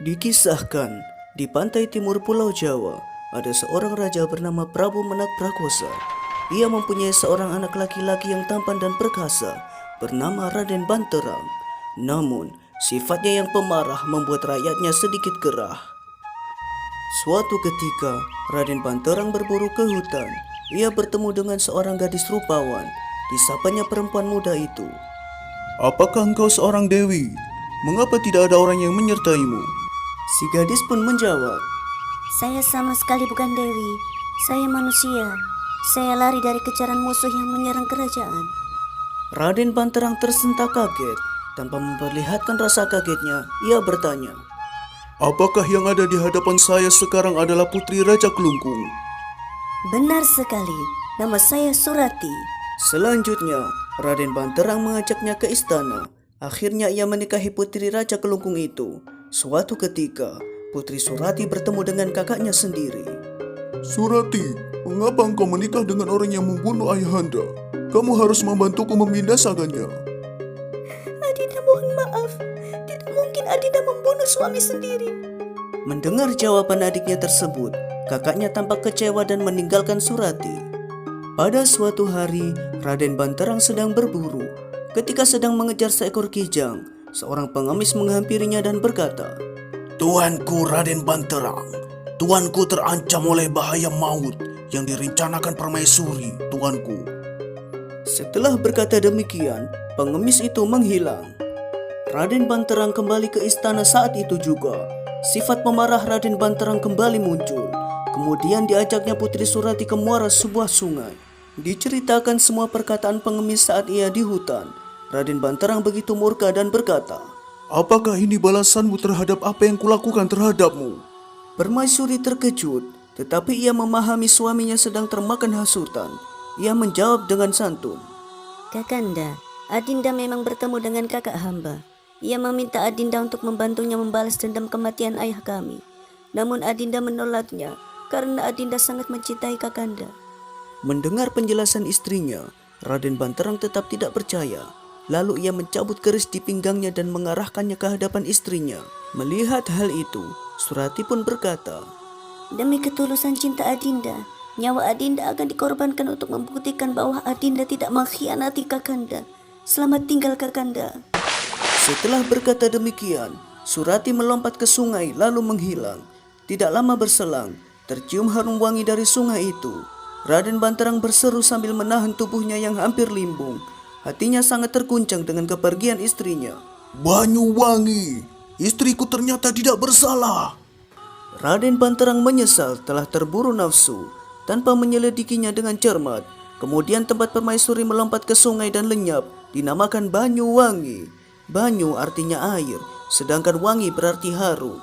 Dikisahkan, di pantai timur Pulau Jawa, ada seorang raja bernama Prabu Menak Prakosa. Ia mempunyai seorang anak laki-laki yang tampan dan perkasa, bernama Raden Banterang. Namun, sifatnya yang pemarah membuat rakyatnya sedikit gerah. Suatu ketika, Raden Banterang berburu ke hutan. Ia bertemu dengan seorang gadis rupawan. Disapanya perempuan muda itu. Apakah engkau seorang dewi? Mengapa tidak ada orang yang menyertaimu? Si gadis pun menjawab, Saya sama sekali bukan dewi. Saya manusia. Saya lari dari kejaran musuh yang menyerang kerajaan. Raden Banterang tersentak kaget. Tanpa memperlihatkan rasa kagetnya, ia bertanya, Apakah yang ada di hadapan saya sekarang adalah Putri Raja Kelungkung? Benar sekali. Nama saya Surati. Selanjutnya, Raden Banterang mengajaknya ke istana. Akhirnya ia menikahi Putri Raja Kelungkung itu. Suatu ketika, Putri Surati bertemu dengan kakaknya sendiri. Surati, mengapa engkau menikah dengan orang yang membunuh ayahanda? Kamu harus membantuku membinasakannya. Adinda mohon maaf. Tidak mungkin Adinda membunuh suami sendiri. Mendengar jawaban adiknya tersebut, kakaknya tampak kecewa dan meninggalkan Surati. Pada suatu hari, Raden Banterang sedang berburu. Ketika sedang mengejar seekor kijang, seorang pengemis menghampirinya dan berkata, Tuanku Raden Banterang, tuanku terancam oleh bahaya maut yang direncanakan permaisuri, tuanku. Setelah berkata demikian, pengemis itu menghilang. Raden Banterang kembali ke istana saat itu juga. Sifat pemarah Raden Banterang kembali muncul. Kemudian diajaknya Putri Surati ke muara sebuah sungai. Diceritakan semua perkataan pengemis saat ia di hutan. Raden Banterang begitu murka dan berkata, Apakah ini balasanmu terhadap apa yang kulakukan terhadapmu? Permaisuri terkejut, tetapi ia memahami suaminya sedang termakan hasutan. Ia menjawab dengan santun, Kakanda, Adinda memang bertemu dengan kakak hamba. Ia meminta Adinda untuk membantunya membalas dendam kematian ayah kami. Namun Adinda menolaknya karena Adinda sangat mencintai Kakanda. Mendengar penjelasan istrinya, Raden Banterang tetap tidak percaya. Lalu ia mencabut keris di pinggangnya dan mengarahkannya ke hadapan istrinya. Melihat hal itu, Surati pun berkata, Demi ketulusan cinta Adinda, nyawa Adinda akan dikorbankan untuk membuktikan bahwa Adinda tidak mengkhianati Kakanda. Selamat tinggal Kakanda. Setelah berkata demikian, Surati melompat ke sungai lalu menghilang. Tidak lama berselang, tercium harum wangi dari sungai itu. Raden Banterang berseru sambil menahan tubuhnya yang hampir limbung. Hatinya sangat terguncang dengan kepergian istrinya. Banyuwangi, istriku ternyata tidak bersalah. Raden Banterang menyesal telah terburu nafsu. Tanpa menyelidikinya dengan cermat, kemudian tempat permaisuri melompat ke sungai dan lenyap, dinamakan Banyuwangi. Banyu artinya air, sedangkan wangi berarti harum.